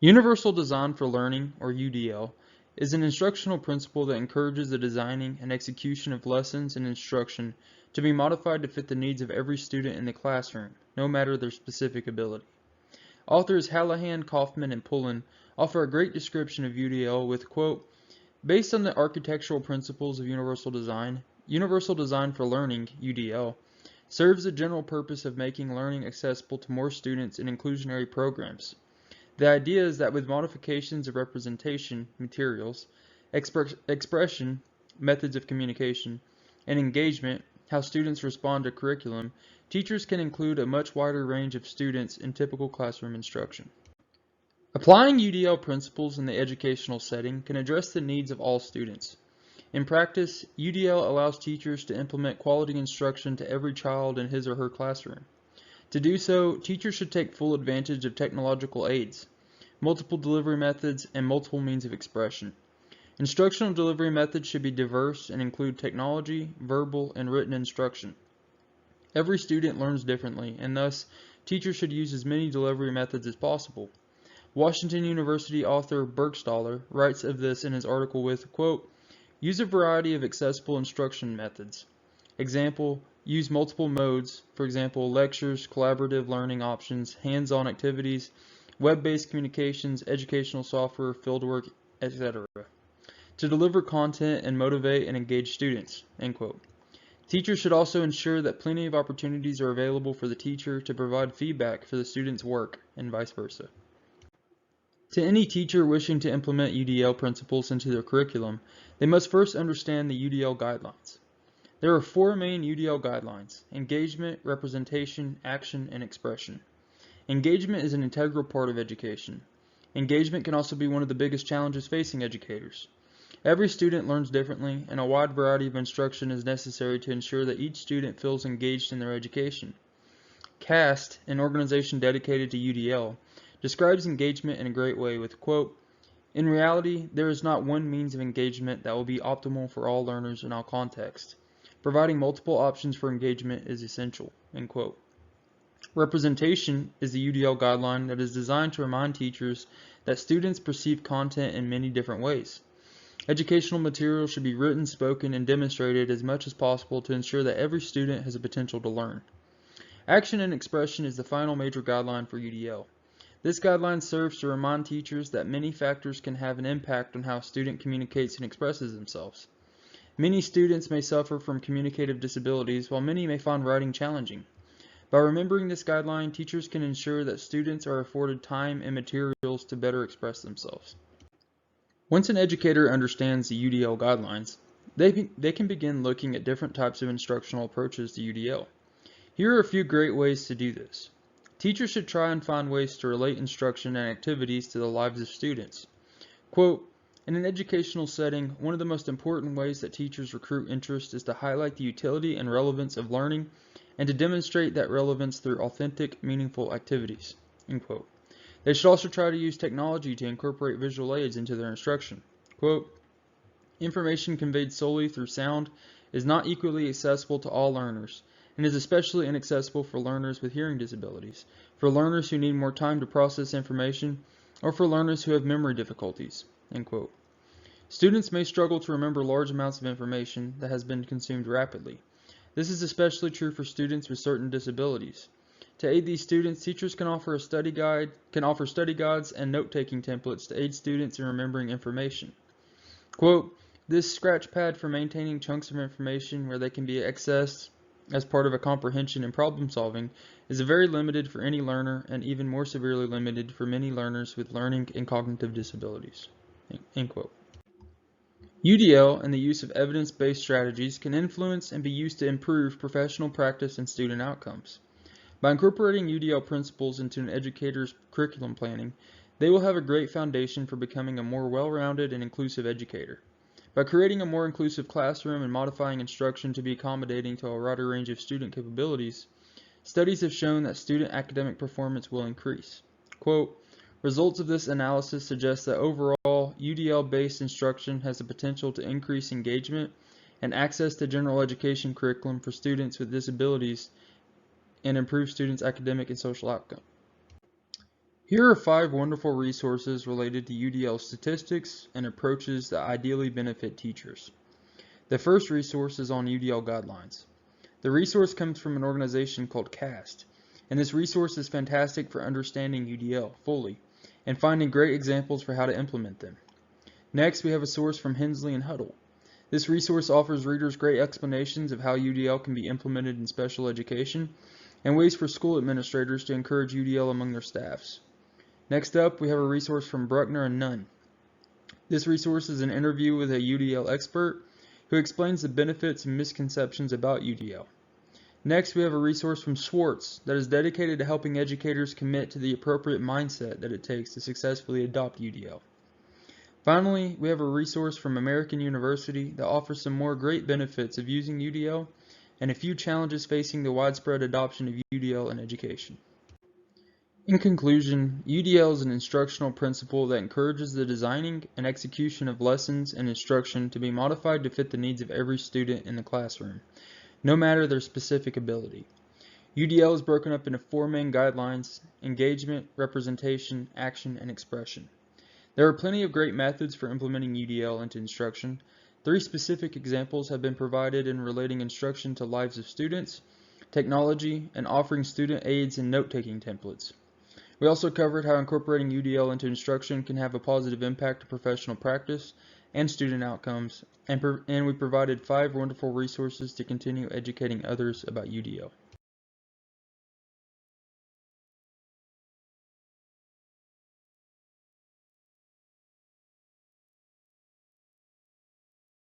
Universal Design for Learning, or UDL, is an instructional principle that encourages the designing and execution of lessons and instruction to be modified to fit the needs of every student in the classroom, no matter their specific ability. Authors Hallahan, Kaufman, and Pullen offer a great description of UDL with, quote, "Based on the architectural principles of Universal Design for Learning, UDL, serves the general purpose of making learning accessible to more students in inclusionary programs. The idea is that with modifications of representation, materials, expression, methods of communication, and engagement, how students respond to curriculum, teachers can include a much wider range of students in typical classroom instruction." Applying UDL principles in the educational setting can address the needs of all students. In practice, UDL allows teachers to implement quality instruction to every child in his or her classroom. To do so, teachers should take full advantage of technological aids, multiple delivery methods, and multiple means of expression. Instructional delivery methods should be diverse and include technology, verbal, and written instruction. Every student learns differently, and thus, teachers should use as many delivery methods as possible. Washington University author Bergstaller writes of this in his article with, quote, "Use a variety of accessible instruction methods. Example, use multiple modes, for example, lectures, collaborative learning options, hands-on activities, web-based communications, educational software, fieldwork, etc. to deliver content and motivate and engage students," end quote. Teachers should also ensure that plenty of opportunities are available for the teacher to provide feedback for the student's work, and vice versa. To any teacher wishing to implement UDL principles into their curriculum, they must first understand the UDL guidelines. There are 4 main UDL guidelines: engagement, representation, action, and expression. Engagement is an integral part of education. Engagement can also be one of the biggest challenges facing educators. Every student learns differently, and a wide variety of instruction is necessary to ensure that each student feels engaged in their education. CAST, an organization dedicated to UDL, describes engagement in a great way with, quote, "In reality, there is not one means of engagement that will be optimal for all learners in all contexts. Providing multiple options for engagement is essential," end quote. Representation is the UDL guideline that is designed to remind teachers that students perceive content in many different ways. Educational material should be written, spoken, and demonstrated as much as possible to ensure that every student has a potential to learn. Action and expression is the final major guideline for UDL. This guideline serves to remind teachers that many factors can have an impact on how a student communicates and expresses themselves. Many students may suffer from communicative disabilities, while many may find writing challenging. By remembering this guideline, teachers can ensure that students are afforded time and materials to better express themselves. Once an educator understands the UDL guidelines, they can begin looking at different types of instructional approaches to UDL. Here are a few great ways to do this. Teachers should try and find ways to relate instruction and activities to the lives of students. Quote, "In an educational setting, one of the most important ways that teachers recruit interest is to highlight the utility and relevance of learning and to demonstrate that relevance through authentic, meaningful activities," end quote. They should also try to use technology to incorporate visual aids into their instruction. Quote, "Information conveyed solely through sound is not equally accessible to all learners, and is especially inaccessible for learners with hearing disabilities, for learners who need more time to process information, or for learners who have memory difficulties," end quote. Students may struggle to remember large amounts of information that has been consumed rapidly. This is especially true for students with certain disabilities. To aid these students, teachers can offer study guides and note-taking templates to aid students in remembering information. Quote, "This scratch pad for maintaining chunks of information where they can be accessed as part of a comprehension and problem solving is very limited for any learner and even more severely limited for many learners with learning and cognitive disabilities," end quote. UDL and the use of evidence-based strategies can influence and be used to improve professional practice and student outcomes. By incorporating UDL principles into an educator's curriculum planning, they will have a great foundation for becoming a more well-rounded and inclusive educator. By creating a more inclusive classroom and modifying instruction to be accommodating to a wider range of student capabilities, studies have shown that student academic performance will increase. Quote, "Results of this analysis suggest that overall, UDL-based instruction has the potential to increase engagement and access to general education curriculum for students with disabilities and improve students' academic and social outcomes." Here are 5 wonderful resources related to UDL statistics and approaches that ideally benefit teachers. The first resource is on UDL guidelines. The resource comes from an organization called CAST, and this resource is fantastic for understanding UDL fully and finding great examples for how to implement them. Next, we have a source from Hensley and Huddle. This resource offers readers great explanations of how UDL can be implemented in special education and ways for school administrators to encourage UDL among their staffs. Next up, we have a resource from Bruckner and Nunn. This resource is an interview with a UDL expert who explains the benefits and misconceptions about UDL. Next, we have a resource from Schwartz that is dedicated to helping educators commit to the appropriate mindset that it takes to successfully adopt UDL. Finally, we have a resource from American University that offers some more great benefits of using UDL and a few challenges facing the widespread adoption of UDL in education. In conclusion, UDL is an instructional principle that encourages the designing and execution of lessons and instruction to be modified to fit the needs of every student in the classroom, no matter their specific ability. UDL is broken up into 4 main guidelines: engagement, representation, action, and expression. There are plenty of great methods for implementing UDL into instruction. 3 specific examples have been provided in relating instruction to lives of students, technology, and offering student aids and note-taking templates. We also covered how incorporating UDL into instruction can have a positive impact on professional practice and student outcomes, and we provided 5 wonderful resources to continue educating others about UDL.